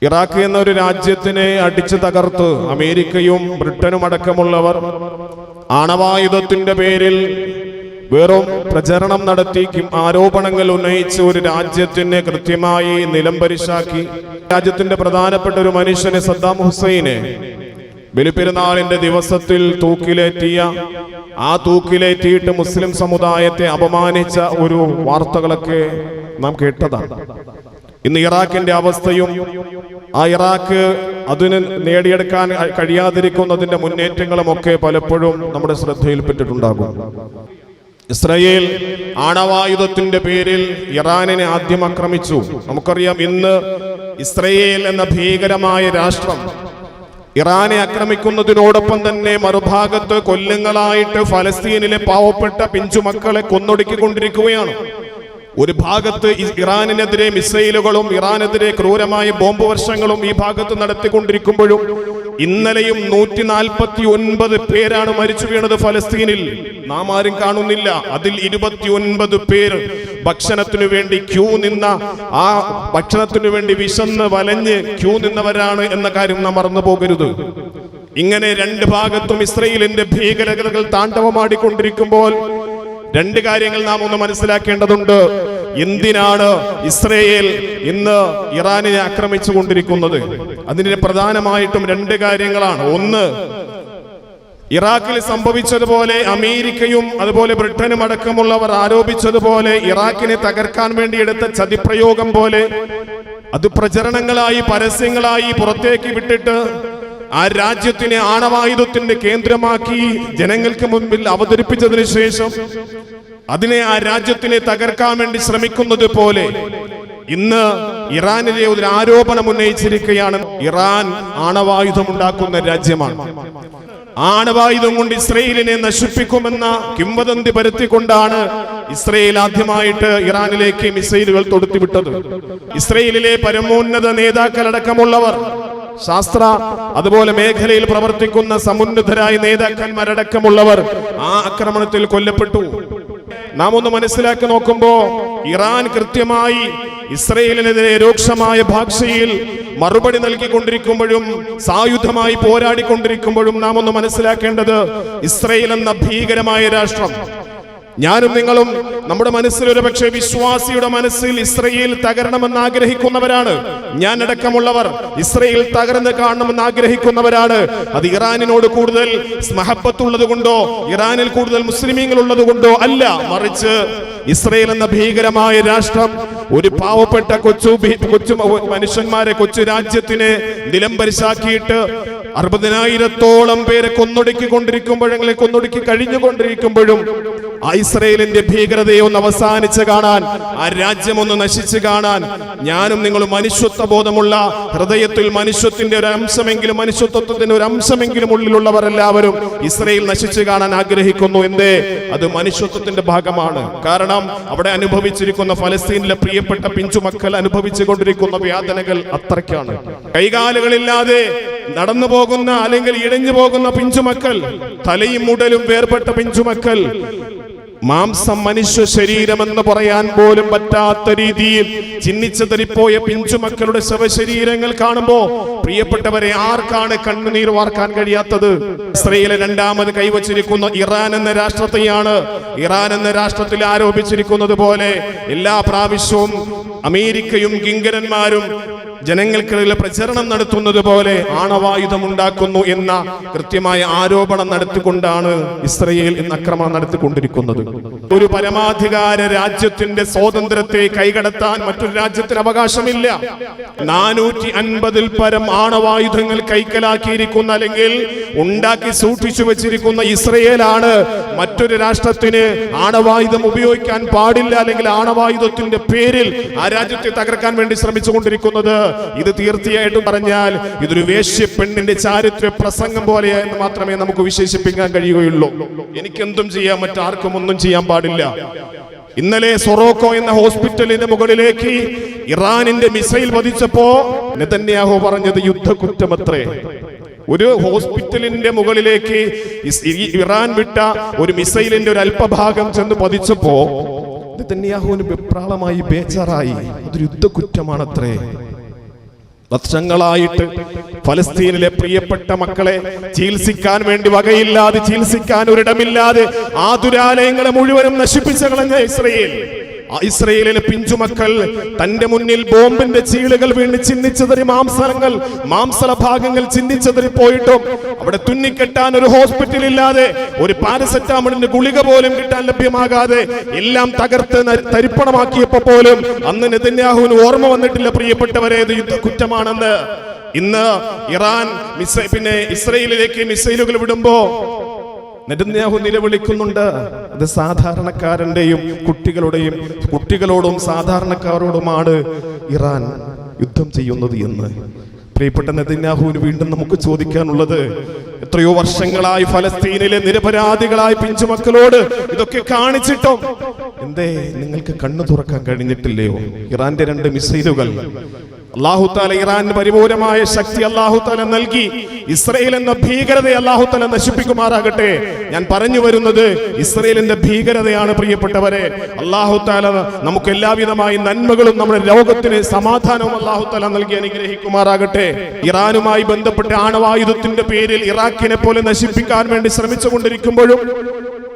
Iraq എന്നൊരു രാജ്യത്തിനെ അടിച്ചു തകർത്ത് അമേരിക്കയും ബ്രിട്ടനും അടക്കമുള്ളവർ ആണവായുധത്തിന്റെ പേരിൽ വെറും പ്രചരണം നടത്തി ആരോപണങ്ങൾ ഉന്നയിച്ച് ഒരു രാജ്യത്തിനെ കൃത്യമായി നിലംപരിശാക്കി. രാജ്യത്തിന്റെ പ്രധാനപ്പെട്ട ഒരു മനുഷ്യനെ, സദ്ദാം ഹുസൈനെ, ബലിപ്പെരുന്നാളിന്റെ ദിവസത്തിൽ തൂക്കിലേറ്റിയിട്ട് മുസ്ലിം സമുദായത്തെ അപമാനിച്ച ഒരു വാർത്തകളൊക്കെ നാം കേട്ടതാണ്. ഇന്ന് ഇറാഖിന്റെ അവസ്ഥയും ഇറാഖ് അതിന് നേടിയെടുക്കാൻ കഴിയാതിരിക്കുന്നതിന്റെ മുന്നേറ്റങ്ങളും ഒക്കെ പലപ്പോഴും നമ്മുടെ ശ്രദ്ധയിൽപ്പെട്ടിട്ടുണ്ടാകും. ഇസ്രായേൽ ആണവായുധത്തിന്റെ പേരിൽ ഇറാനിനെ ആദ്യം ആക്രമിച്ചു. നമുക്കറിയാം, ഇന്ന് ഇസ്രായേൽ എന്ന ഭീകരമായ രാഷ്ട്രം ഇറാനെ ആക്രമിക്കുന്നതിനോടൊപ്പം തന്നെ മറുഭാഗത്ത് കൊല്ലങ്ങളായിട്ട് ഫലസ്തീനിലെ പാവപ്പെട്ട പിഞ്ചുമക്കളെ കൊന്നൊടുക്കിക്കൊണ്ടിരിക്കുകയാണ്. ഒരു ഭാഗത്ത് ഇറാനെതിരെ മിസൈലുകളും ഇറാനെതിരെ ക്രൂരമായ ബോംബ് വർഷങ്ങളും ഈ ഭാഗത്ത് നടത്തിക്കൊണ്ടിരിക്കുമ്പോഴും ഇന്നലെയും 149 പേരാണ് മരിച്ചു വീണത് ഫലസ്തീനിൽ. നാം ആരും കാണുന്നില്ല. അതിൽ 29 പേർ ഭക്ഷണത്തിനു വേണ്ടി ഭക്ഷണത്തിനു വേണ്ടി വിശന്ന് വലഞ്ഞ് ക്യൂ നിന്നവരാണ് എന്ന കാര്യം നാം മറന്നു പോകരുത്. ഇങ്ങനെ രണ്ട് ഭാഗത്തും ഇസ്രായേലിന്റെ ഭീകരതകൾ താണ്ഡവമാടിക്കൊണ്ടിരിക്കുമ്പോൾ രണ്ട് കാര്യങ്ങൾ നാം ഒന്ന് മനസ്സിലാക്കേണ്ടതുണ്ട്. എന്തിനാണ് ഇസ്രായേൽ ഇന്ന് ഇറാനെ ആക്രമിച്ചു കൊണ്ടിരിക്കുന്നത്? അതിന് പ്രധാനമായിട്ടും രണ്ട് കാര്യങ്ങളാണ്. ഒന്ന്, ഇറാഖിൽ സംഭവിച്ചതുപോലെ അമേരിക്കയും അതുപോലെ ബ്രിട്ടനും അടക്കമുള്ളവർ ആരോപിച്ചതുപോലെ ഇറാഖിനെ തകർക്കാൻ വേണ്ടി എടുത്ത ചതിപ്രയോഗം പോലെ അത് പ്രചരണങ്ങളായി പരസ്യങ്ങളായി പുറത്തേക്ക് വിട്ടിട്ട് ആ രാജ്യത്തിനെ ആണവായുധത്തിന്റെ കേന്ദ്രമാക്കി ജനങ്ങൾക്ക് മുൻപിൽ അവതരിപ്പിച്ചതിനു ശേഷം അതിനെ ആ രാജ്യത്തിനെ തകർക്കാൻ വേണ്ടി ശ്രമിക്കുന്നത് പോലെ ഇന്ന് ഇറാനിലെ ഒരു ആരോപണം ഉന്നയിച്ചിരിക്കുകയാണ്. ഇറാൻ ആണവായുധം ഉണ്ടാക്കുന്ന രാജ്യമാണ്. ആണവായുധം കൊണ്ട് ഇസ്രയേലിനെ നശിപ്പിക്കുമെന്ന കിംവദന്തി പരത്തിക്കൊണ്ടാണ് ഇസ്രയേൽ ആദ്യമായിട്ട് ഇറാനിലേക്ക് മിസൈലുകൾ തൊടുത്തുവിട്ടത്. ഇസ്രയേലിലെ പരമോന്നത നേതാക്കളടക്കമുള്ളവർ, ശാസ്ത്ര അതുപോലെ മേഖലയിൽ പ്രവർത്തിക്കുന്ന സമുന്നതരായ നേതാക്കന്മാരടക്കമുള്ളവർ ആ ആക്രമണത്തിൽ കൊല്ലപ്പെട്ടു. നാം ഒന്ന് മനസ്സിലാക്കി നോക്കുമ്പോ ഇറാൻ കൃത്യമായി ഇസ്രയേലിനെതിരെ രൂക്ഷമായ ഭാഷയിൽ മറുപടി നൽകിക്കൊണ്ടിരിക്കുമ്പോഴും സായുധമായി പോരാടിക്കൊണ്ടിരിക്കുമ്പോഴും നാം ഒന്ന് മനസ്സിലാക്കേണ്ടത്, ഇസ്രയേൽ എന്ന ഭീകരമായ രാഷ്ട്രം, ഞാനും നിങ്ങളും നമ്മുടെ മനസ്സിൽ ഒരു പക്ഷേ വിശ്വാസിയുടെ മനസ്സിൽ ഇസ്രയേൽ തകരണമെന്ന് ആഗ്രഹിക്കുന്നവരാണ്. ഞാൻ അടക്കമുള്ളവർ ഇസ്രയേൽ തകർന്ന് കാണണമെന്ന് ആഗ്രഹിക്കുന്നവരാണ്. അത് ഇറാനിനോട് കൂടുതൽ മഹബത്തുള്ളത് കൊണ്ടോ ഇറാനിൽ കൂടുതൽ മുസ്ലിമീങ്ങൾ ഉള്ളത് കൊണ്ടോ അല്ല, മറിച്ച് ഇസ്രയേൽ എന്ന ഭീകരമായ രാഷ്ട്രം ഒരു പാവപ്പെട്ട കൊച്ചു മനുഷ്യന്മാരെ, കൊച്ചു രാജ്യത്തിനെ നിലംപരിശാക്കിയിട്ട് 60,000-ഓളം പേരെ കൊന്നൊടുക്കി കഴിഞ്ഞുകൊണ്ടിരിക്കുമ്പോഴും ആ ഇസ്രയേലിന്റെ ഭീകരതയെ ഒന്ന് അവസാനിച്ച് കാണാൻ, ആ രാജ്യം ഒന്ന് നശിച്ചു കാണാൻ ഞാനും നിങ്ങൾ മനുഷ്യത്വ ബോധമുള്ള ഹൃദയത്തിൽ മനുഷ്യത്തിന്റെ ഒരു അംശമെങ്കിലും, മനുഷ്യത്വത്തിന്റെ ഒരു അംശമെങ്കിലും ഉള്ളിലുള്ളവർ എല്ലാവരും ഇസ്രയേൽ നശിച്ചു കാണാൻ ആഗ്രഹിക്കുന്നു. എന്തേ? അത് മനുഷ്യത്വത്തിന്റെ ഭാഗമാണ്. കാരണം അവിടെ അനുഭവിച്ചിരിക്കുന്ന ഫലസ്തീനിലെ പ്രിയപ്പെട്ട പിഞ്ചുമക്കൾ അനുഭവിച്ചു കൊണ്ടിരിക്കുന്ന വേദനകൾ അത്രയ്ക്കാണ്. കൈകാലുകളില്ലാതെ നടന്നു പോകുന്ന അല്ലെങ്കിൽ ഇഴഞ്ഞു പോകുന്ന പിഞ്ചുമക്കൾ, തലയും മുടലും വേർപെട്ട പിഞ്ചുമക്കൾ, മാംസം മനുഷ്യ ശരീരമെന്ന് പറയാൻ പോലും പറ്റാത്ത രീതിയിൽ ചിന്നിച്ചതറിപ്പോയ പിഞ്ചുമക്കളുടെ ശവശരീരങ്ങൾ കാണുമ്പോ പ്രിയപ്പെട്ടവരെ, ആർക്കാണ് കണ്ണുനീർ വാർക്കാൻ കഴിയാത്തത്? ഇസ്രയേൽ രണ്ടാമത് കൈവച്ചിരിക്കുന്ന ഇറാൻ എന്ന രാഷ്ട്രത്തെയാണ്. ഇറാൻ എന്ന രാഷ്ട്രത്തിൽ ആരോപിച്ചിരിക്കുന്നത് പോലെ എല്ലാ പ്രാവശ്യവും അമേരിക്കയും കിങ്കരന്മാരും ജനങ്ങൾക്കിടയിൽ പ്രചരണം നടത്തുന്നത് പോലെ ആണവായുധം ഉണ്ടാക്കുന്നു എന്ന കൃത്യമായ ആരോപണം നടത്തിക്കൊണ്ടാണ് ഇസ്രയേൽ ഇന്ന് ആക്രമണം നടത്തിക്കൊണ്ടിരിക്കുന്നത്. ഒരു പരമാധികാര രാജ്യത്തിന്റെ സ്വാതന്ത്ര്യത്തെ കൈകടത്താൻ മറ്റൊരു രാജ്യത്തിന് അവകാശമില്ല. 450-ൽ പരം ആണവായുധങ്ങൾ കൈക്കലാക്കിയിരിക്കുന്ന അല്ലെങ്കിൽ ഉണ്ടാക്കി സൂക്ഷിച്ചു വെച്ചിരിക്കുന്ന ഇസ്രയേലാണ് മറ്റൊരു രാഷ്ട്രത്തിന് ആണവായുധം ഉപയോഗിക്കാൻ പാടില്ല അല്ലെങ്കിൽ ആണവായുധത്തിന്റെ പേരിൽ ആ രാജ്യത്തെ തകർക്കാൻ വേണ്ടി ശ്രമിച്ചുകൊണ്ടിരിക്കുന്നത്. ഇത് തീർച്ചയായിട്ടും പറഞ്ഞാൽ ഇതൊരു വേശ്യ പെണ്ണിന്റെ ചാരിത്ര പ്രസംഗം പോലെ എന്ന് മാത്രമേ നമുക്ക് വിശേഷിപ്പിക്കാൻ കഴിയുകയുള്ളൂ. എനിക്കെന്തും ചെയ്യാൻ, മറ്റാർക്കും ഒന്നും ചെയ്യാൻ പാടില്ല. ഇന്നലെ സൊറോക്കോ എന്ന ഹോസ്പിറ്റലിന്റെ മുകളിലേക്ക് ഇറാനിന്റെ മിസൈൽ പതിച്ചപ്പോ നെതന്യാഹു പറഞ്ഞത് യുദ്ധക്കുറ്റമത്രേ. ഒരു ഹോസ്പിറ്റലിന്റെ മുകളിലേക്ക് ഇറാൻ വിട്ട ഒരു മിസൈലിന്റെ ഒരു അല്പഭാഗം ചെന്ന് പതിച്ചപ്പോ നെതന്യാഹുവിന് വെപ്രാളമായി, ബേജാറായി. അതൊരു യുദ്ധക്കുറ്റമാണത്രേ. വർഷങ്ങളായിട്ട് ഫലസ്തീനിലെ പ്രിയപ്പെട്ട മക്കളെ ചികിത്സിക്കാൻ വേണ്ടി വകയില്ലാതെ, ചികിത്സിക്കാൻ ഒരിടമില്ലാതെ ആതുരാലയങ്ങളെ മുഴുവനും നശിപ്പിച്ചു കളഞ്ഞ ഇസ്രയേലിലെ പിഞ്ചുമക്കൾ തന്റെ മുന്നിൽ ബോംബിന്റെ ചീളുകൾ വീണ് ചിന്നിച്ചതറി മാംസളഭാഗങ്ങൾ ചിന്നിച്ചതറി പോയിട്ടും അവിടെ തുന്നിക്കെട്ടാൻ ഒരു ഹോസ്പിറ്റൽ ഇല്ലാതെ, ഒരു പാരസെറ്റാമോളിന്റെ ഗുളിക പോലും കിട്ടാൻ ലഭ്യമാകാതെ എല്ലാം തകർത്ത് തരിപ്പണമാക്കിയപ്പോ പോലും അന്ന് നെതന്യാഹുവിന് ഓർമ്മ വന്നിട്ടില്ല പ്രിയപ്പെട്ടവരെ, ഇത് യുദ്ധക്കുറ്റമാണെന്ന്. ഇന്ന് ഇറാൻ ഇസ്രയേലിലേക്ക് മിസൈലുകൾ വിടുമ്പോ നെതന്യാഹു നിലവിളിക്കുന്നുണ്ട്, അത് സാധാരണക്കാരന്റെയും കുട്ടികളോടും സാധാരണക്കാരോടുമാണ് ഇറാൻ യുദ്ധം ചെയ്യുന്നത് എന്ന്. പ്രിയപ്പെട്ട നെതന്യാഹുവിന് വീണ്ടും നമുക്ക് ചോദിക്കാനുള്ളത്, എത്രയോ വർഷങ്ങളായി ഫലസ്തീനിലെ നിരപരാധികളായ പിഞ്ചുമക്കളോട് ഇതൊക്കെ കാണിച്ചിട്ടും എന്തേ നിങ്ങൾക്ക് കണ്ണു തുറക്കാൻ കഴിഞ്ഞിട്ടില്ലയോ? ഇറാന്റെ 2 മിസൈലുകൾ അല്ലാഹു തആല ഇറാന് പരിപൂർണമായ ശക്തി അല്ലാഹു തആല നൽകി. ഇസ്രായേൽ എന്ന ഭീകരതയെ അല്ലാഹു തആല നശിപ്പിക്കുമാറാകട്ടെ. ഞാൻ പറഞ്ഞു വരുന്നത് ഇസ്രായേലിന്റെ ഭീകരതയാണ് പ്രിയപ്പെട്ടവരെ. അല്ലാഹു തആല നമുക്ക് എല്ലാവിധമായ നന്മകളും നമ്മുടെ ലോകത്തിന് സമാധാനവും അല്ലാഹു തആല നൽകി അനുഗ്രഹിക്കുമാറാകട്ടെ. ഇറാനുമായി ബന്ധപ്പെട്ട ആണവായുധത്തിന്റെ പേരിൽ ഇറാഖിനെ പോലെ നശിപ്പിക്കാൻ വേണ്ടി ശ്രമിച്ചുകൊണ്ടിരിക്കുമ്പോഴും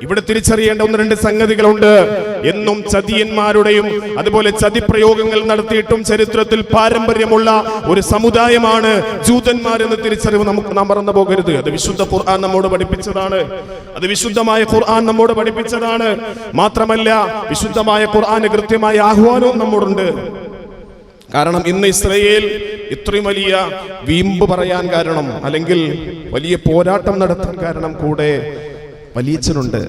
ഇവിടെ തിരിച്ചറിയേണ്ട 1-2 സംഗതികളുണ്ട്. എന്നും ചതിയന്മാരുടെയും അതുപോലെ ചതിപ്രയോഗങ്ങൾ നടത്തിയിട്ടും ചരിത്രത്തിൽ പാരമ്പര്യമുള്ള ഒരു സമുദായമാണ് ജൂതന്മാരെന്ന് തിരിച്ചറിവ് നാം മറന്നു പോകരുത്. അത് വിശുദ്ധ ഖുർആൻ നമ്മോട് പഠിപ്പിച്ചതാണ്. അത് വിശുദ്ധമായ ഖുർആൻ നമ്മോട് പഠിപ്പിച്ചതാണ്. മാത്രമല്ല വിശുദ്ധമായ ഖുർആന് കൃത്യമായ ആഹ്വാനവും നമ്മോടുണ്ട്. കാരണം ഇന്ന് ഇസ്രായേൽ ഇത്രയും വലിയ വീമ്പ് പറയാൻ കാരണം, അല്ലെങ്കിൽ വലിയ പോരാട്ടം നടത്താൻ കാരണം കൂടെ വലിയച്ഛനുണ്ട്.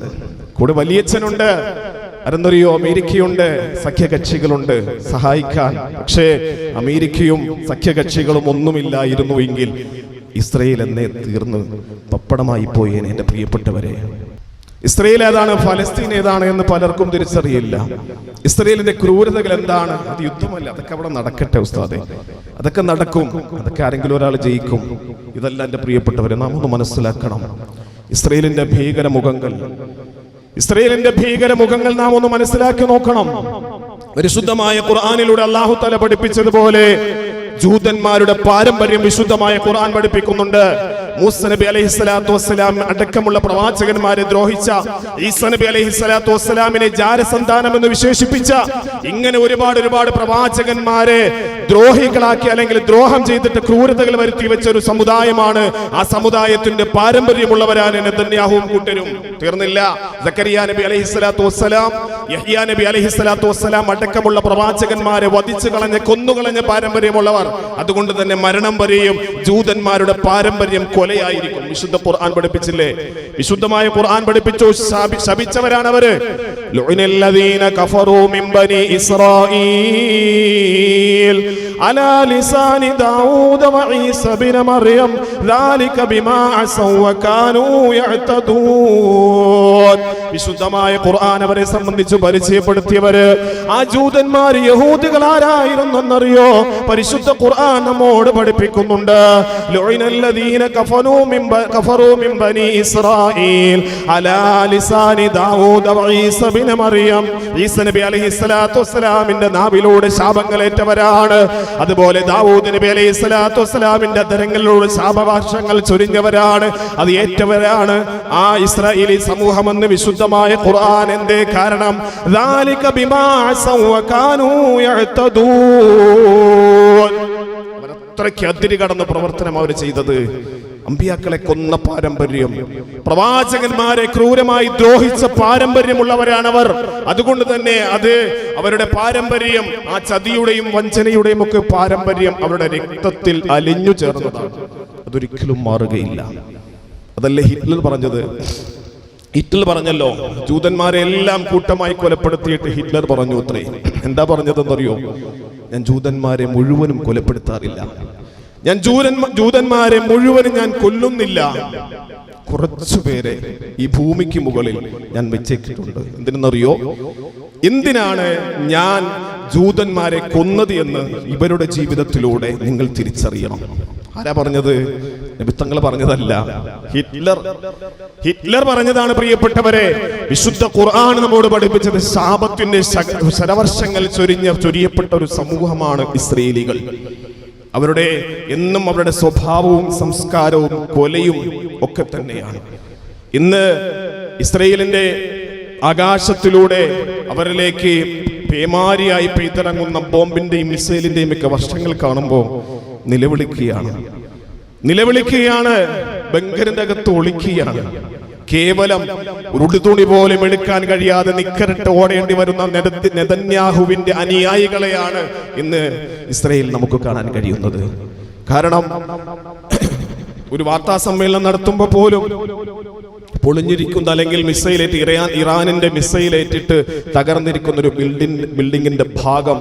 അതെന്തറിയോ? അമേരിക്കയുണ്ട്, സഖ്യകക്ഷികളുണ്ട് സഹായിക്കാൻ. പക്ഷേ അമേരിക്കയും സഖ്യകക്ഷികളും ഒന്നുമില്ലായിരുന്നു എങ്കിൽ ഇസ്രായേൽ എന്നേ തീർന്ന് പപ്പടമായി പോയേനെ. എന്റെ പ്രിയപ്പെട്ടവരെ, ഇസ്രായേൽ ഏതാണ്, ഫലസ്തീൻ ഏതാണ് എന്ന് പലർക്കും തിരിച്ചറിയില്ല. ഇസ്രായേലിന്റെ ക്രൂരതകൾ എന്താണ്? അത് യുദ്ധമല്ല, അതൊക്കെ അവിടെ നടക്കട്ടെ ഉസ്താദേ, അതൊക്കെ നടക്കും, അതൊക്കെ ആരെങ്കിലും ഒരാൾ ജയിക്കും. ഇതല്ല എന്റെ പ്രിയപ്പെട്ടവരെ, നാം ഒന്ന് മനസ്സിലാക്കണം. ഇസ്രായേലിന്റെ ഭീകരമുഖങ്ങൾ നാം ഒന്ന് മനസ്സിലാക്കി നോക്കണം. പരിശുദ്ധമായ ഖുർആനിലൂടെ അല്ലാഹു തആല പഠിപ്പിച്ചതുപോലെ ജൂതന്മാരുടെ പാരമ്പര്യം വിശുദ്ധമായ ഖുർആൻ പഠിപ്പിക്കുന്നുണ്ട്. മൂസ നബി അലൈഹിസ്സലാത്തു വസ്സലാം അടക്കമുള്ള പ്രവാചകന്മാരെ ദ്രോഹിച്ച, ഈസ നബി അലൈഹിസ്സലാത്തു വസ്സലാമിനെ ജാരസന്താനം എന്ന് വിശേഷിപ്പിച്ച, ഇങ്ങനെ ഒരുപാട് പ്രവാചകന്മാരെ ദ്രോഹികളാക്കി അല്ലെങ്കിൽ ദ്രോഹം ചെയ്തിട്ട് ക്രൂരതകൾ വരുത്തി വെച്ച ഒരു സമുദായമാണ്. ആ സമുദായത്തിന്റെ പാരമ്പര്യമുള്ളവരാണ് നെതന്യാഹുവും കൂട്ടരും. തീർന്നില്ല. സക്കരിയ നബി അലൈഹിസ്സലാത്തു വസ്സലാം, യഹ്യാ നബി അലൈഹിസ്സലാത്തു വസ്സലാം അടക്കമുള്ള പ്രവാചകന്മാരെ വധിച്ചു കളഞ്ഞ, കൊന്നുകളഞ്ഞ പാരമ്പര്യമുള്ളവർ. അതുകൊണ്ട് തന്നെ മരണം വരെയും ജൂതന്മാരുടെ പാരമ്പര്യം കൊലയായിരിക്കും. വിശുദ്ധ ഖുർആൻ പഠിപ്പിച്ചില്ലേ? വിശുദ്ധമായ ഖുർആൻ പഠിപ്പിച്ചു, ശപിച്ചവരാണ് അവര്. ലുഇനല്ലദീന കഫറൂ മിൻ ബനി ഇസ്രായീൽ അലാ ലിസാനി ദാവൂദ വ ഈസ ഇബ്നു മർയം ദാലിക ബിമാ അസൗ വ കാനൂ യഅ്തദൂൻ. വിശുദ്ധമായ ഖുർആൻ അവരെ സംബന്ധിച്ച് പരിചയപ്പെടുത്തിയവര് ആ ജൂതന്മാർ യഹൂദികൾ ആരായിരുന്നെന്നറിയോ? പരിശുദ്ധ ഖുർആൻ നമ്മോട് പഠിപ്പിക്കുന്നുണ്ട്. ലുഇനല്ലദീന കഫറൂ മിൻ ബനി ഇസ്രായീൽ അലാ ലിസാനി ദാവൂദ വ ഈസ ഇബ്നു മർയം. ഈസ നബി അലൈഹിസ്സലാത്തു വസ്സലാമിന്റെ നാവിലൂടെ ശാപങ്ങളേറ്റവരാണ്. അതുപോലെ ദാവൂദ് നബി അലൈഹിസ്സലാത്തു വസ്സലാമിന്റെ അധരങ്ങളിലൂടെ ശാപഭാഷങ്ങൾ ചൊരിഞ്ഞവരാണ്, അത് ഏറ്റവരാണ് ആ ഇസ്രായേലി സമൂഹമെന്ന് വിശുദ്ധമായ ഖുർആൻ. എന്തേ കാരണം? ദാലിക ബിമാ അസൗ വ കാനൂ യഅ്തദൂൻ. അത്രയ്ക്ക് അതിര് കടന്ന പ്രവർത്തനം അവർ ചെയ്തത്. അമ്പിയാക്കളെ കൊന്ന പാരമ്പര്യം, പ്രവാചകന്മാരെ ക്രൂരമായി ദ്രോഹിച്ച പാരമ്പര്യമുള്ളവരാണവർ. അതുകൊണ്ട് തന്നെ അത് അവരുടെ പാരമ്പര്യം, ആ ചതിയുടെയും വഞ്ചനയുടെയും ഒക്കെ പാരമ്പര്യം അവരുടെ രക്തത്തിൽ അലിഞ്ഞു ചേർന്നതാണ്. അതൊരിക്കലും മാറുകയില്ല. അതല്ലേ ഹിറ്റ്ലർ പറഞ്ഞത്? ഹിറ്റ്ലർ പറഞ്ഞല്ലോ, ജൂതന്മാരെ എല്ലാം കൂട്ടമായി കൊലപ്പെടുത്തിയിട്ട് ഹിറ്റ്ലർ പറഞ്ഞു അത്രേ. എന്താ പറഞ്ഞതെന്നറിയോ? ഞാൻ ജൂതന്മാരെ മുഴുവനും കൊലപ്പെടുത്താറില്ല, ഞാൻ ജൂതന്മാരെ മുഴുവനും ഞാൻ കൊല്ലുന്നില്ല, കുറച്ചുപേരെ ഈ ഭൂമിക്ക് മുകളിൽ ഞാൻ വെച്ചേക്കിട്ടുണ്ട്. എന്തിനെന്നറിയോ? എന്തിനാണ് ഞാൻ ജൂതന്മാരെ കൊന്നത് എന്ന് ഇവരുടെ ജീവിതത്തിലൂടെ നിങ്ങൾ തിരിച്ചറിയണം. ആരാ പറഞ്ഞത്? നബിത്തങ്ങൾ പറഞ്ഞതല്ല, ഹിറ്റ്ലർ പറഞ്ഞതാണ്. പ്രിയപ്പെട്ടവരെ, വിശുദ്ധ ഖുർആൻ നമ്മോട് പഠിപ്പിച്ചത് ശാപത്തിന്റെ ശരവർഷങ്ങൾ ചൊരിയപ്പെട്ട ഒരു സമൂഹമാണ് ഇസ്രായേലികൾ. എന്നും അവരുടെ സ്വഭാവവും സംസ്കാരവും കൊലയും ഒക്കെ തന്നെയാണ്. ഇന്ന് ഇസ്രായേലിന്റെ ആകാശത്തിലൂടെ അവരിലേക്ക് പേമാരിയായി പെയ്തിറങ്ങുന്ന ബോംബിന്റെയും മിസൈലിന്റെയും ഒക്കെ വർഷങ്ങൾ കാണുമ്പോൾ നിലവിളിക്കുകയാണ്, ബങ്കറിന്റെ അകത്ത് ഒളിക്കുകയാണ്. കേവലം ഉരുടുതുണി പോലും എടുക്കാൻ കഴിയാതെ നിക്കറിട്ട് ഓടേണ്ടി വരുന്ന നെതന്യാഹുവിന്റെ അനുയായികളെയാണ് ഇന്ന് ഇസ്രായേൽ നമുക്ക് കാണാൻ കഴിയുന്നത്. കാരണം ഒരു വാർത്താ സമ്മേളനം നടത്തുമ്പോൾ പോലും പൊളിഞ്ഞിരിക്കുന്ന അല്ലെങ്കിൽ മിസൈലേറ്റ് ഇറാനിന്റെ മിസൈലേറ്റിട്ട് തകർന്നിരിക്കുന്ന ഒരു ബിൽഡിങ്ങിന്റെ ഭാഗം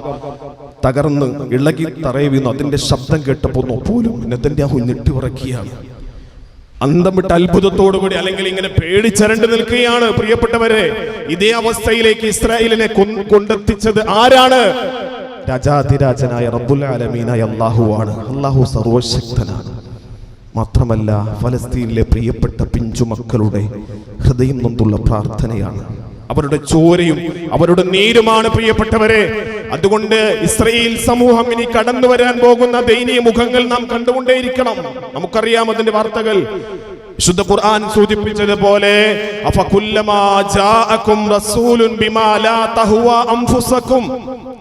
തകർന്ന് ഇളകി തറയുന്നു. അതിന്റെ ശബ്ദം കേട്ടപ്പോൾ പോലും നെതന്യാഹു ഞെട്ടിയുറക്കുകയാണ്. അന്തം വിട്ട അത്ഭുതത്തോടുകൂടി അല്ലെങ്കിൽ ഇങ്ങനെ പേടിച്ചരണ്ട് നിൽക്കുകയാണ്. പ്രിയപ്പെട്ടവരെ, ഇതേ അവസ്ഥയിലേക്ക് ഇസ്രായേലിനെ കൊണ്ടെത്തിച്ചത് ആരാണ്? രാജാധിരാജനായ റബ്ബുൽ ആലമീനായ അല്ലാഹുവാണ്. അല്ലാഹു സർവശക്തനാണ്. മാത്രമല്ല, ഫലസ്തീനിലെ പ്രിയപ്പെട്ട പിഞ്ചുമക്കളുടെ ഹൃദയം നൊന്തുള്ള പ്രാർത്ഥനയാണ്, അവരുടെ ചോരയും അവരുടെ നീരുമാണ് പ്രിയപ്പെട്ടവരെ. അതുകൊണ്ട് ഇസ്രായേൽ സമൂഹം ഇനി കടന്നു വരാൻ പോകുന്ന ദയനീയ മുഖങ്ങൾ നാം കണ്ടുകൊണ്ടേയിരിക്കണം. നമുക്കറിയാം അതിന്റെ വാർത്തകൾ. വിശുദ്ധ ഖുർആൻ സൂചിപ്പിച്ചതുപോലെ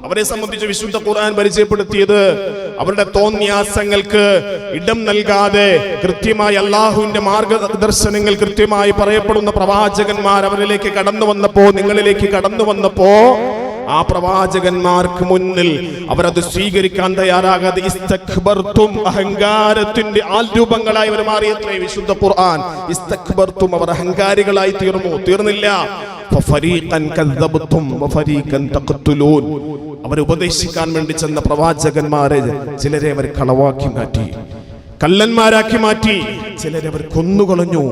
അവരെ സംബന്ധിച്ച് വിശുദ്ധ ഖുർആൻ പരിചയപ്പെടുത്തിയത് അവരുടെ തോന്നിയാസങ്ങൾക്ക് ഇടം നൽകാതെ കൃത്യമായി അല്ലാഹുവിന്റെ മാർഗദർശനങ്ങൾ കൃത്യമായി പറയപ്പെടുന്ന പ്രവാചകന്മാർ അവരിലേക്ക് കടന്നു വന്നപ്പോ, നിങ്ങളിലേക്ക് കടന്നു വന്നപ്പോ, ആ പ്രവാചകന്മാർക്ക് മുന്നിൽ അവരത് സ്വീകരിക്കാൻ തയ്യാറാകാതെ ഇസ്തക്ബർതും, അഹങ്കാരത്തിന്റെ ആൽരൂപങ്ങളായി അവർ മാറിയത്രേ വിശുദ്ധ ഖുർആൻ. ഇസ്തക്ബർതും, അവർ അഹങ്കാരികളായി തീർന്നില്ല. ഫഫരീഖൻ കദ്ദബ്തും വഫരീഖൻ തഖ്തുലൂൻ, അവർ ഉപദേശിക്കാൻ വേണ്ടി ചെന്ന പ്രവാചകന്മാരെ ചിലരെ അവർ കളവാക്കി മാറ്റി, കള്ളന്മാരാക്കി മാറ്റി, ചിലരെ അവർ കൊന്നുകളഞ്ഞു.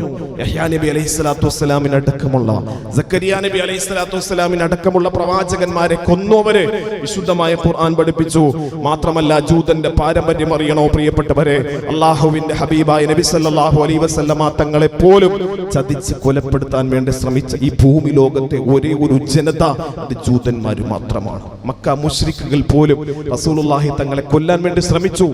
യഹ്യാ നബി അലൈഹിസ്സലാത്തു വസ്സലാമിനടക്കമുള്ള, സക്കരിയ നബി അലൈഹിസ്സലാത്തു വസ്സലാമിനടക്കമുള്ള പ്രവാചകന്മാരെ കൊന്നവര് വിശുദ്ധമായ ഖുർആൻ പഠിപ്പിച്ചു. മാത്രമല്ല, ജൂതന്റെ പാരമ്പര്യം അറിയണോ പ്രിയപ്പെട്ടവരെ? അല്ലാഹുവിന്റെ ഹബീബായ നബി സല്ലല്ലാഹു അലൈഹി വസല്ലമ തങ്ങളെ പോലും ചതിച്ച് കൊലപ്പെടുത്താൻ വേണ്ടി ശ്രമിച്ച ഈ ഭൂമി ലോകത്തെ ഒരേ ഒരു ജനത അത് ജൂതന്മാർ മാത്രമാണ്. മക്ക മുശ്രിക്കുകൾ പോലും റസൂലുള്ളാഹി തങ്ങളെ കൊല്ലാൻ വേണ്ടി ശ്രമിച്ചു.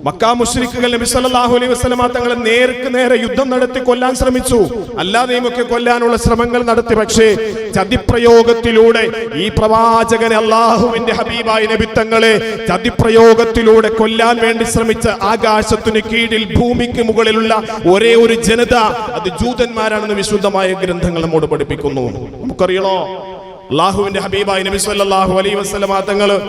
മക്ക മുശ്രിക്കുകൾ നബി സല്ലല്ലാഹു അലൈഹി വസല്ലമ തങ്ങളെ നേർക്ക് നേരെ യുദ്ധം നടത്തി കൊല്ലാൻ ശ്രമിച്ചു. അല്ലാതെയും ഒക്കെ കൊല്ലാനുള്ള ശ്രമങ്ങൾ നടത്തി. പക്ഷേ ചതിപ്രയോഗത്തിലൂടെ ഈ പ്രവാചകനെ, അല്ലാഹുവിന്റെ ഹബീബായ നബി തങ്ങളെ ചതിപ്രയോഗത്തിലൂടെ കൊല്ലാൻ വേണ്ടി ശ്രമിച്ച ആകാശത്തിന് കീഴിൽ ഭൂമിക്ക് മുകളിലുള്ള ഒരേ ഒരു ജനത അത് ജൂതന്മാരാണെന്ന് വിശുദ്ധമായ ഗ്രന്ഥങ്ങൾ നമ്മോട് പഠിപ്പിക്കുന്നു. നമുക്കറിയണോ, അല്ലാഹുവിന്റെ ഹബീബായ നബി സല്ലല്ലാഹു അലൈഹി വസല്ലമ തങ്ങള്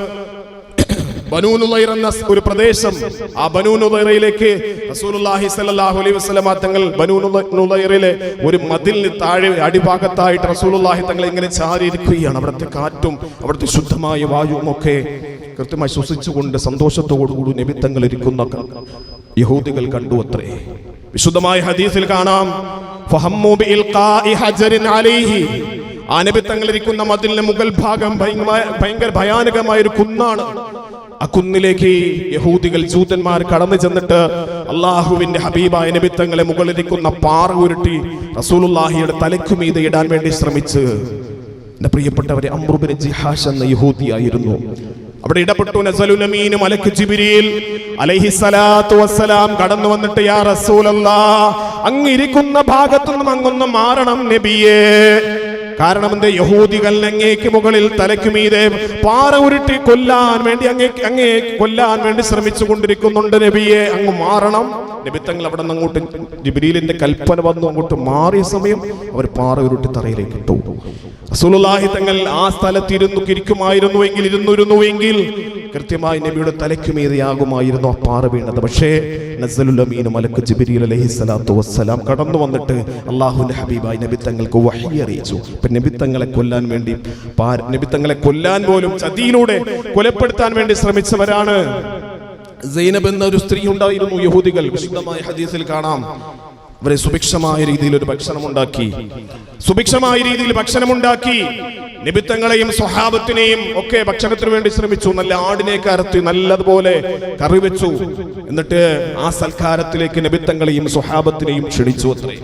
ബനൂ നുളൈർ എന്ന ഒരു പ്രദേശം, ആ ബനൂ നുളൈറിലേക്ക് റസൂലുള്ളാഹി സ്വല്ലല്ലാഹു അലൈഹി വസല്ലമ തങ്ങൾ ബനൂ നുളൈറിലെ ഒരു മതിലിന് താഴെ അടിഭാഗത്തായിട്ട് റസൂലുള്ളാഹി തങ്ങൾ ഇങ്ങനെ ചാരിയിരിക്കുകയാണ്. അവിടുത്തെ കാറ്റും അവിടുത്തെ ശുദ്ധമായ വായുവും ഒക്കെ കൃത്യമായി ശ്വസിച്ചുകൊണ്ട് സന്തോഷത്തോടുകൂടി നബി തങ്ങൾ ഇരിക്കുന്ന യഹൂദികൾ കണ്ടു അത്രേ. വിശുദ്ധമായ ഹദീസിൽ കാണാം, ഫഹമ്മു ബിഇൽഖാഇ ഹജറിൻ അലൈഹി, ആ നബി തങ്ങൾ ഇരിക്കുന്ന മതിലിന്റെ മുകൾ ഭാഗം ഭയങ്കര ഭയാനകമായ ഒരു കുന്നാണ്. ആ കുന്നിലേക്ക് യഹൂദികൾ, ജൂതന്മാർ കടന്നു ചെന്നിട്ട് അല്ലാഹുവിന്റെ ഹബീബായ നബി തങ്ങളെ മുകളിലിരിക്കുന്ന പാറ ഉരുട്ടി റസൂലുള്ളാഹിയുടെ തലയ്ക്കുമീതെ ഇടാൻ വേണ്ടി ശ്രമിച്ച്, എന്റെ പ്രിയപ്പെട്ടവരെ, അംറു ബിൻ ജിഹാഷ് എന്ന യഹൂദിയായിരുന്നു. അവിടെ ഇടപെട്ടു നസലുൽ അമീൻ മലക്ക് ജിബ്രീൽ അലൈഹിസ്സലാത്തു വസ്സലാം കടന്നു വന്നിട്ട്, യാ റസൂലല്ലാഹ്, അങ്ങ് ഇരിക്കുന്ന ഭാഗത്തുനിന്നും അങ്ങൊന്ന് മാറണം നബിയേ. കാരണം എന്റെ യഹൂദികൾ അങ്ങേക്ക് മുകളിൽ തലയ്ക്കുമീതെ പാറ ഉരുട്ടി കൊല്ലാൻ വേണ്ടി അങ്ങേ കൊല്ലാൻ വേണ്ടി ശ്രമിച്ചു കൊണ്ടിരിക്കുന്നുണ്ട് നബിയെ, അങ്ങ് മാറണം. നബി തങ്ങൾ അവിടെ നിന്ന് അങ്ങോട്ട്, ജിബ്രീലിന്റെ കൽപ്പന വന്നു, അങ്ങോട്ട് മാറിയ സമയം അവർ പാറ ഉരുട്ടി തറയിലേക്ക് ഇട്ടു. റസൂലുള്ളാഹി തങ്ങൾ ആ സ്ഥലത്ത് ഇരുന്നുവെങ്കിൽ കൃത്യമായി നബിയുടെ തലയ്ക്കുമീതെയാകുമായിരുന്നു ആ പാറ വീണത്. പക്ഷേ നസലുൽ അമീൻ മലക്ക് ജിബ്രീൽ അലൈഹിസ്സലാത്തു വസ്സലാം കടന്നു വന്നിട്ട് അല്ലാഹുവിന്റെ ഹബീബായി നബി തങ്ങൾക്ക് വഹി അറിയിച്ചു. നബി തങ്ങളെ കൊല്ലാൻ വേണ്ടി, നബി തങ്ങളെ കൊല്ലാൻ പോലും ചതിയിലൂടെ കൊലപ്പെടുത്താൻ വേണ്ടി ശ്രമിച്ചവരാണ്. സൈനബ് എന്ന ഒരു സ്ത്രീ ഉണ്ടായിരുന്നു യഹൂദികൾ. വിശുദ്ധമായ ഹദീസിൽ കാണാം, അവരെ സുഭിക്ഷമായ രീതിയിൽ ഒരു ഭക്ഷണമുണ്ടാക്കി, നിബിത്തങ്ങളെയും സ്വഹാബത്തിനെയും ഒക്കെ ഭക്ഷണത്തിന് വേണ്ടി ശ്രമിച്ചു. നല്ല ആടിനെ കറത്തി നല്ലതുപോലെ കറി വെച്ചു. എന്നിട്ട് ആ സൽക്കാരത്തിലേക്ക് നിബിത്തങ്ങളെയും സ്വഹാബത്തിനെയും ക്ഷണിച്ചു അത്രേ.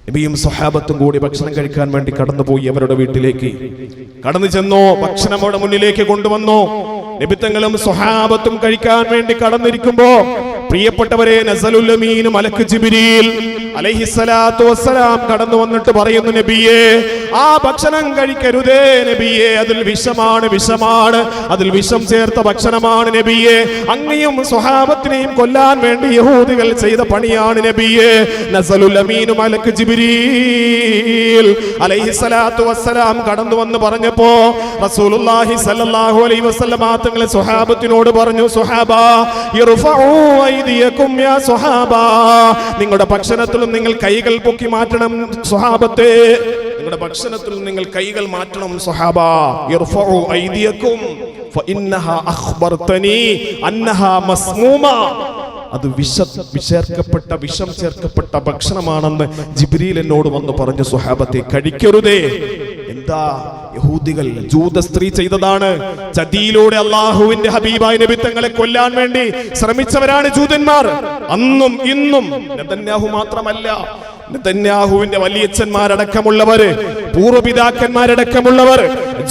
നബിയും സ്വഹാബത്തും കൂടി ഭക്ഷണം കഴിക്കാൻ വേണ്ടി കടന്നുപോയി. അവരുടെ വീട്ടിലേക്ക് കടന്നു ചെന്നോ, ഭക്ഷണം അവിടെ മുന്നിലേക്ക് കൊണ്ടുവന്നോ. നബിത്തങ്ങളും സ്വഹാബത്തും കഴിക്കാൻ വേണ്ടി കടന്നിരിക്കുമ്പോ പ്രിയപ്പെട്ടവരെ നസലുൽ അമീൻ മലക്ക് ജിബ്രീൽ അലൈഹിസ്സലാത്തു വസ്സലാം കടന്നു വന്നിട്ട് പറയുന്നു, നബിയേ ആ ഭക്ഷണം കഴിക്കരുതേ നബിയേ, അതിൽ വിഷമാണ്, അതിൽ വിഷം ചേർത്ത ഭക്ഷണമാണ് നബിയേ, അങ്ങയും സ്വഹാബത്തിനെയും കൊല്ലാൻ വേണ്ടി യഹൂദികൾ ചെയ്ത പണിയാണ് നബിയേ. നസലുൽ അമീൻ മലക്ക് ജിബ്രീൽ അലൈഹിസ്സലാത്തു വസ്സലാം കടന്നു വന്ന് പറഞ്ഞപ്പോ റസൂലുള്ളാഹി സ്വല്ലല്ലാഹു അലൈഹി വസല്ലം തങ്ങളെ സ്വഹാബത്തിനോട് പറഞ്ഞു, സ്വഹാബാ ഇർഫഉ ഐദിയകും യാ സ്വഹാബാ, നിങ്ങളുടെ ഭക്ഷണത്തിൽ നിങ്ങൾ കൈകൾ പൊക്കി മാറ്റണം സ്വഹാബത്തെ, നിങ്ങളുടെ ഭക്ഷണത്തിൽ നിങ്ങൾ കൈകൾ മാറ്റണം സ്വഹാബാ. ഇർഫഉ ഐദിയകും ഫഇന്നഹാ അഖ്ബർതനി അന്നഹാ മസ്മൂമ, അത് വിഷം ചേർക്കപ്പെട്ട ഭക്ഷണമാണെന്ന് ജിബ്രീൽ എന്നോട് വന്ന് പറഞ്ഞു സ്വഹാബത്തെ കഴിക്കരുതേ. എന്താ യഹൂദികൾ ജൂത സ്ത്രീ ചെയ്തതാണ്. ചതിയിലൂടെ അള്ളാഹുവിന്റെ ഹബീബായ നബി തങ്ങളെ കൊല്ലാൻ വേണ്ടി ശ്രമിച്ചവരാണ് ജൂതന്മാർ. അന്നും ഇന്നും നെതന്യാഹു മാത്രമല്ല, നെതന്യാഹുവിന്റെ വലിയച്ഛന്മാരടക്കമുള്ളവര്, പൂർവ്വപിതാക്കന്മാരടക്കമുള്ളവർ,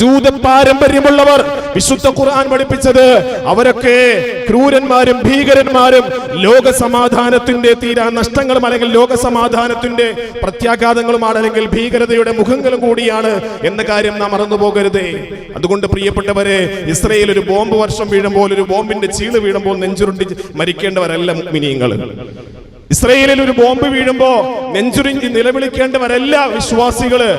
ജൂത പാരമ്പര്യമുള്ളവർ, വിശുദ്ധ ഖുർആൻ പഠിപ്പിച്ചത് അവരൊക്കെ ക്രൂരന്മാരും ഭീകരന്മാരും ലോക സമാധാനത്തിന്റെ തീരാ നഷ്ടങ്ങളും അല്ലെങ്കിൽ ലോക സമാധാനത്തിന്റെ പ്രത്യാഘാതങ്ങളുമാണ്, അല്ലെങ്കിൽ ഭീകരതയുടെ മുഖങ്ങളും കൂടിയാണ് എന്ന കാര്യം നാം മറന്നു പോകരുതേ. അതുകൊണ്ട് പ്രിയപ്പെട്ടവരെ, ഇസ്രയേൽ ഒരു ബോംബ് വർഷം വീഴുമ്പോൾ, ഒരു ബോംബിന്റെ ചീള് വീഴുമ്പോൾ നെഞ്ചുരുണ്ടി മരിക്കേണ്ടവരല്ല മുഅ്മിനീങ്ങൾ. ഇസ്രയേലിൽ ഒരു ബോംബ് വീഴുമ്പോ നെഞ്ചുരുങ്ങി നിലവിളിക്കേണ്ടവരല്ല വിശ്വാസികള്.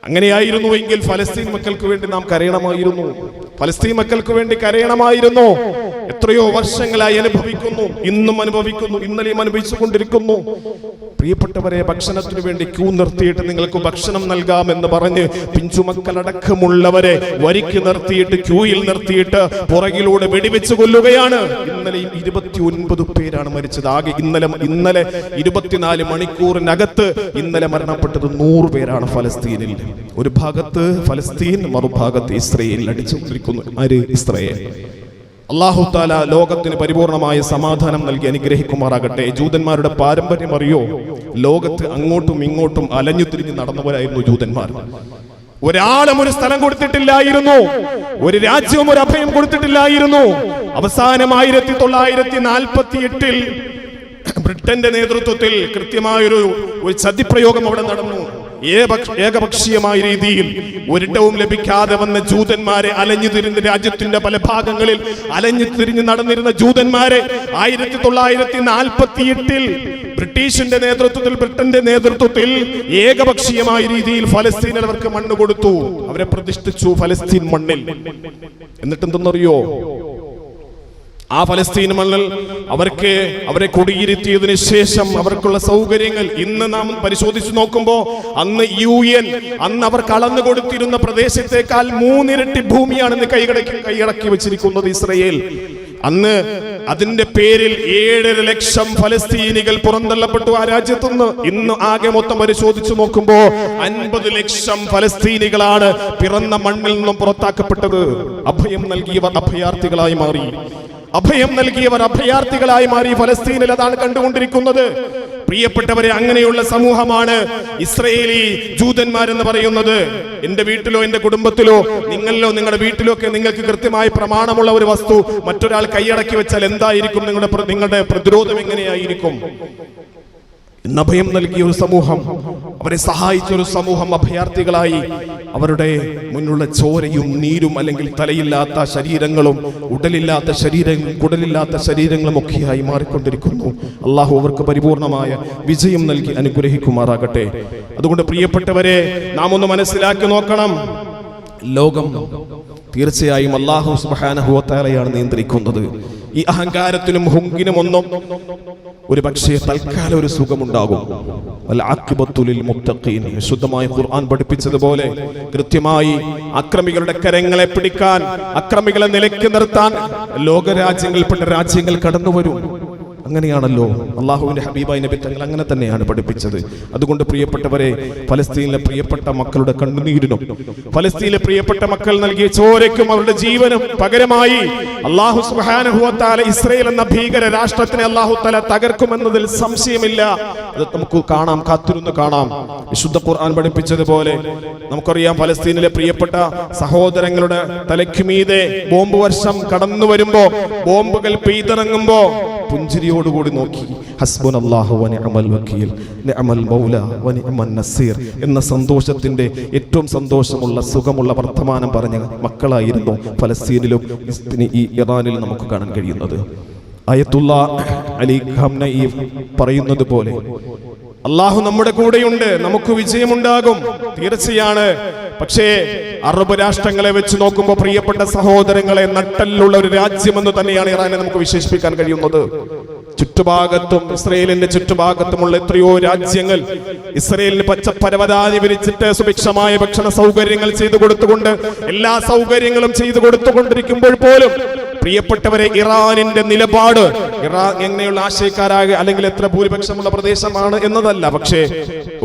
അങ്ങനെയായിരുന്നുവെങ്കിൽ ഫലസ്തീൻ മക്കൾക്ക് വേണ്ടി നാം കരയണമായിരുന്നു, ഫലസ്തീൻ മക്കൾക്ക് വേണ്ടി കരയണമായിരുന്നു. എത്രയോ വർഷങ്ങളായി അനുഭവിക്കുന്നു, ഇന്നും അനുഭവിക്കുന്നു, ഇന്നലെയും അനുഭവിച്ചുകൊണ്ടിരിക്കുന്നു. പ്രിയപ്പെട്ടവരെ, ഭക്ഷണത്തിന് വേണ്ടി ക്യൂ നിർത്തിയിട്ട് നിങ്ങൾക്ക് ഭക്ഷണം നൽകാമെന്ന് പറഞ്ഞ് പിഞ്ചുമക്കളടക്കമുള്ളവരെ വരിക്ക് നിർത്തിയിട്ട് ക്യൂയിൽ നിർത്തിയിട്ട് പുറകിലൂടെ വെടിവെച്ച് കൊല്ലുകയാണ്. ഇന്നലെയും 29 പേരാണ് മരിച്ചത്. ആകെ ഇന്നലെ 24 മണിക്കൂറിനകത്ത് ഇന്നലെ മരണപ്പെട്ടത് 100 പേരാണ് ഫലസ്തീനിൽ. ഒരു ഭാഗത്ത് ഫലസ്തീൻ, മറുഭാഗത്ത് ഇസ്രയേൽ അടിച്ചുകൊണ്ടിരിക്കുന്നു. ആര്? ഇസ്രയേൽ. അല്ലാഹു തആല ലോകത്തിന് പരിപൂർണമായ സമാധാനം നൽകി അനുഗ്രഹിക്കുമാറാകട്ടെ. ജൂതന്മാരുടെ പാരമ്പര്യം അറിയോ? ലോകത്ത് അങ്ങോട്ടും ഇങ്ങോട്ടും അലഞ്ഞു തിരിഞ്ഞ് നടന്നവരായിരുന്നു ജൂതന്മാർ. ഒരാളും ഒരു സ്ഥലം കൊടുത്തിട്ടില്ലായിരുന്നു, ഒരു രാജ്യവും ഒരു അഭയം കൊടുത്തിട്ടില്ലായിരുന്നു. അവസാനം 1948 ബ്രിട്ടന്റെ നേതൃത്വത്തിൽ കൃത്യമായൊരു ചതിപ്രയോഗം അവിടെ നടന്നു. ഏകപക്ഷീയമായ രീതിയിൽ ഒരിടവും ലഭിക്കാതെ വന്ന ജൂതന്മാരെ, അലഞ്ഞു തിരിഞ്ഞ് രാജ്യത്തിന്റെ പല ഭാഗങ്ങളിൽ അലഞ്ഞു തിരിഞ്ഞ് നടന്നിരുന്ന ജൂതന്മാരെ 1948 ബ്രിട്ടീഷിന്റെ നേതൃത്വത്തിൽ, ബ്രിട്ടന്റെ നേതൃത്വത്തിൽ ഏകപക്ഷീയമായ രീതിയിൽ ഫലസ്തീനിൽ അവർക്ക് മണ്ണ് കൊടുത്തു. അവരെ പ്രതിഷ്ഠിച്ചു ഫലസ്തീൻ മണ്ണിൽ. എന്നിട്ട് എന്തെന്നറിയോ? ആ ഫലസ്തീൻ മണ്ണിൽ അവരെ കുടിയിരുത്തിയതിനു ശേഷം അവർക്കുള്ള സൗകര്യങ്ങൾ ഇന്ന് നാം പരിശോധിച്ചു നോക്കുമ്പോൾ, അന്ന് UN അവർക്ക് അളന്നു കൊടുത്തിരുന്ന പ്രദേശത്തേക്കാൾ 3 ഇരട്ടി ഭൂമിയാണ് ഇന്ന് കൈയടക്കി വെച്ചിരിക്കുന്നത് ഇസ്രയേൽ. അന്ന് അതിന്റെ പേരിൽ 7.5 ലക്ഷം ഫലസ്തീനികൾ പുറന്തള്ളപ്പെട്ടു ആ രാജ്യത്തുനിന്ന്. ഇന്ന് ആകെ മൊത്തം പരിശോധിച്ചു നോക്കുമ്പോ 50 ലക്ഷം ഫലസ്തീനികളാണ് പിറന്ന മണ്ണിൽ നിന്നും പുറത്താക്കപ്പെട്ടത്. അഭയം നൽകിയവർ അഭയാർത്ഥികളായി മാറി ഫലസ്തീനിൽ. അതാണ് കണ്ടുകൊണ്ടിരിക്കുന്നത്. പ്രിയപ്പെട്ടവരെ, അങ്ങനെയുള്ള സമൂഹമാണ് ഇസ്രയേലി ജൂതന്മാരെന്ന് പറയുന്നത്. എന്റെ വീട്ടിലോ എന്റെ കുടുംബത്തിലോ നിങ്ങളിലോ നിങ്ങളുടെ വീട്ടിലോ ഒക്കെ നിങ്ങൾക്ക് കൃത്യമായി പ്രമാണമുള്ള ഒരു വസ്തു മറ്റൊരാൾ കൈയടക്കി വെച്ചാൽ എന്തായിരിക്കും നിങ്ങളുടെ പ്രതിരോധം? എങ്ങനെയായിരിക്കും? ഇന്ന് അഭയം നൽകിയ ഒരു സമൂഹം, അവരെ സഹായിച്ച ഒരു സമൂഹം അഭയാർത്ഥികളായി അവരുടെ മുന്നിലുള്ള ചോരയും നീരും, അല്ലെങ്കിൽ തലയില്ലാത്ത ശരീരങ്ങളും കുടലില്ലാത്ത ശരീരങ്ങളും ഒക്കെയായി മാറിക്കൊണ്ടിരിക്കുന്നു. അള്ളാഹു അവർക്ക് പരിപൂർണമായ വിജയം നൽകി അനുഗ്രഹിക്കുമാറാകട്ടെ. അതുകൊണ്ട് പ്രിയപ്പെട്ടവരെ, നാം ഒന്ന് മനസ്സിലാക്കി നോക്കണം, ലോകം തീർച്ചയായും അല്ലാഹു സുബ്ഹാനഹു വ തആലയാണ് നിയന്ത്രിക്കുന്നത്. ഈ അഹങ്കാരത്തിനും ഹുങ്കിനും ഒന്നും ഒരു പക്ഷേ തൽക്കാലം ഒരു സുഖമുണ്ടാകും. വൽ ആഖിബത്തു ലിൽ മുത്തഖീൻ. ശുദ്ധമായ ഖുർആൻ പഠിപ്പിച്ചതുപോലെ കൃത്യമായി അക്രമികളുടെ കരങ്ങളെ പിടിക്കാൻ, അക്രമികളെ നിലയ്ക്ക് നിർത്താൻ ലോകരാജ്യങ്ങളിൽപ്പെട്ട രാജ്യങ്ങൾ കടന്നു വരും. അങ്ങനെയാണല്ലോ അള്ളാഹുവിന്റെ ഹബീബായ നബി തങ്ങൾ അങ്ങനെ തന്നെയാണ് പഠിപ്പിച്ചത്. അതുകൊണ്ട് പ്രിയപ്പെട്ടവരെ, ഫലസ്തീനിലെ പ്രിയപ്പെട്ട മക്കളുടെ കണ്ണുനീരിനും ഫലസ്തീനിലെ പ്രിയപ്പെട്ട മക്കൾ നൽകിയ ചോരയ്ക്കും അവരുടെ ജീവനും പകരമായി അല്ലാഹു സുബ്ഹാനഹു വ തആല ഇസ്രായേൽ എന്ന ഭീകര രാഷ്ട്രത്തിനെ അല്ലാഹു തആല തകർക്കുമെന്നതിൽ സംശയമില്ല. അത് നമുക്ക് കാണാം, കാത്തിരുന്ന് കാണാം. വിശുദ്ധ ഖുർആൻ പഠിപ്പിച്ചതുപോലെ നമുക്കറിയാം, ഫലസ്തീനിലെ പ്രിയപ്പെട്ട സഹോദരങ്ങളുടെ തലയ്ക്കുമീതെ ബോംബ് വർഷം കടന്നു വരുമ്പോ, ബോംബുകൾ പെയ്തിറങ്ങുമ്പോ പുഞ്ചിരിയോടുകൂടി നോക്കി ഹസ്ബുനല്ലാഹു വ നിഅമൽ വക്കീൽ നിഅമൽ മൗല വ നിഅമൻ നസീർ എന്ന സന്തോഷത്തിന്റെ ഏറ്റവും സന്തോഷമുള്ള സുഖമുള്ള വർത്തമാനം പറഞ്ഞ മക്കളായിരുന്നു ഫലസ്തീനിലും ഈ ഇറാനിലും നമുക്ക് കാണാൻ കഴിയുന്നത്. അയത്തുള്ള അലി ഖംനഈ പറയുന്നത് പോലെ അള്ളാഹു നമ്മുടെ കൂടെയുണ്ട്, നമുക്ക് വിജയമുണ്ടാകും, തീർച്ചയാണ്. പക്ഷേ അറബ് രാഷ്ട്രങ്ങളെ വെച്ച് നോക്കുമ്പോൾ പ്രിയപ്പെട്ട സഹോദരങ്ങളെ, നട്ടലുള്ള ഒരു രാജ്യമെന്ന് തന്നെയാണ് ഇറാനെ നമുക്ക് വിശേഷിപ്പിക്കാൻ കഴിയുന്നത്. ചുറ്റുഭാഗത്തും ഇസ്രയേലിന്റെ ചുറ്റുഭാഗത്തുമുള്ള എത്രയോ രാജ്യങ്ങൾ ഇസ്രയേലിന് പച്ചപ്പരവതാനി വിരിച്ചിട്ട് സുഭിക്ഷമായ ഭക്ഷണ സൗകര്യങ്ങൾ ചെയ്തു കൊടുത്തുകൊണ്ട് എല്ലാ സൗകര്യങ്ങളും ചെയ്തു കൊടുത്തുകൊണ്ടിരിക്കുമ്പോൾ പോലും പ്രിയപ്പെട്ടവരെ, ഇറാനിന്റെ നിലപാട്, ഇറാൻ എങ്ങനെയുള്ള ആശയക്കാരായ അല്ലെങ്കിൽ എത്ര ഭൂരിപക്ഷമുള്ള പ്രദേശമാണ് എന്നതല്ല, പക്ഷേ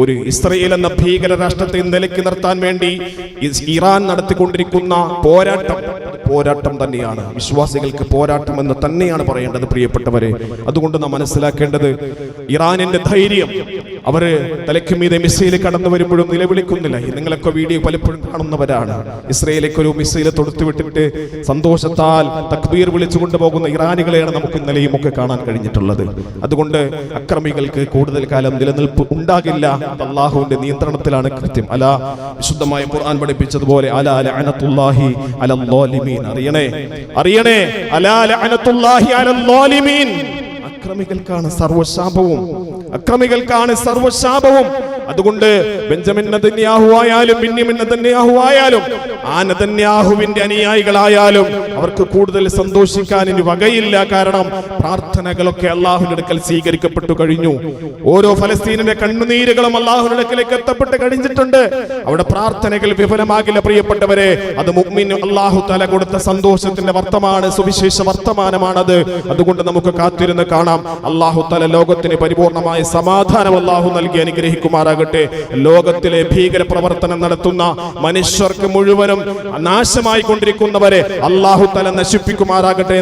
ഒരു ഇസ്രയേൽ എന്ന ഭീകര രാഷ്ട്രത്തെ നിലയ്ക്ക് നിർത്താൻ വേണ്ടി ഇറാൻ നടത്തിക്കൊണ്ടിരിക്കുന്ന പോരാട്ടം തന്നെയാണ്. വിശ്വാസികൾക്ക് പോരാട്ടം എന്ന് തന്നെയാണ് പറയേണ്ടത് പ്രിയപ്പെട്ടവരെ. അതുകൊണ്ട് നാം മനസ്സിലാക്കേണ്ടത്, ഇറാനിന്റെ ധൈര്യം, അവര് തലയ്ക്ക് മീതെ മിസൈൽ കടന്നു വരുമ്പോഴും നിലവിളിക്കുന്നില്ല. നിങ്ങളൊക്കെ വീഡിയോ പലപ്പോഴും കാണുന്നവരാണ്. ഇസ്രയേലേക്ക് ഒരു മിസൈൽ തൊടുത്തുവിട്ടിട്ട് സന്തോഷത്താൽ തക്ബീർ വിളിച്ചു കൊണ്ടുപോകുന്ന ഇറാനികളെയാണ് നമുക്ക് ഇന്നലെയും ഒക്കെ കാണാൻ കഴിഞ്ഞിട്ടുള്ളത്. അതുകൊണ്ട് അക്രമികൾക്ക് കൂടുതൽ കാലം നിലനിൽപ്പ് ഉണ്ടാകില്ല. അല്ലാഹുവിന്റെ നിയന്ത്രണത്തിലാണ് കൃത്യം. അലാ, വിശുദ്ധമായ ഖുർആൻ പഠിപ്പിച്ചതുപോലെ അലാ ലഅനത്തുല്ലാഹി അലൽ ളാലിമീൻ. അറിയണേ, അലാ ലഅനത്തുല്ലാഹി അലൽ ളാലിമീൻ. അക്രമികൾക്കാണ് സർവ്വശാപവും. അതുകൊണ്ട് ബെഞ്ചമിൻ നെതന്യാഹു ആയാലും ബെന്യാമിൻ നെതന്യാഹു ആയാലും ആ നെതന്യാഹുവിന്റെ അനുയായികളായാലും അവർക്ക് കൂടുതൽ സന്തോഷിക്കാൻ ഇനി വകയില്ല. കാരണം പ്രാർത്ഥനകളൊക്കെ അല്ലാഹുവിന്റെ അടുക്കൽ സ്വീകരിക്കപ്പെട്ടു കഴിഞ്ഞു. ഓരോ ഫലസ്തീനിന്റെ കണ്ണുനീരുകളും അല്ലാഹുവിന്റെ അടുക്കലേക്ക് എത്തപ്പെട്ട് കഴിഞ്ഞിട്ടുണ്ട്. അവിടെ പ്രാർത്ഥനകൾ വിഫലമാകില്ല പ്രിയപ്പെട്ടവരെ. അത് മുഅ്മിൻ അല്ലാഹു തആല കൊടുത്ത സന്തോഷത്തിന്റെ സുവിശേഷ വർത്തമാനമാണത്. അതുകൊണ്ട് നമുക്ക് കാത്തിരുന്ന് കാണാം. അല്ലാഹു തആല ലോകത്തിന് പരിപൂർണമായ സമാധാനം അല്ലാഹു നൽകി അനുഗ്രഹിക്കുമാറാകട്ടെ. ലോകത്തിലെ ഭീകര പ്രവർത്തനം നടത്തുന്ന മനുഷ്യർക്ക് മുഴുവനും നാശമായി കൊണ്ടിരിക്കുന്നവരെ അല്ലാഹു തആല നശിപ്പിക്കുമാറാകട്ടെ.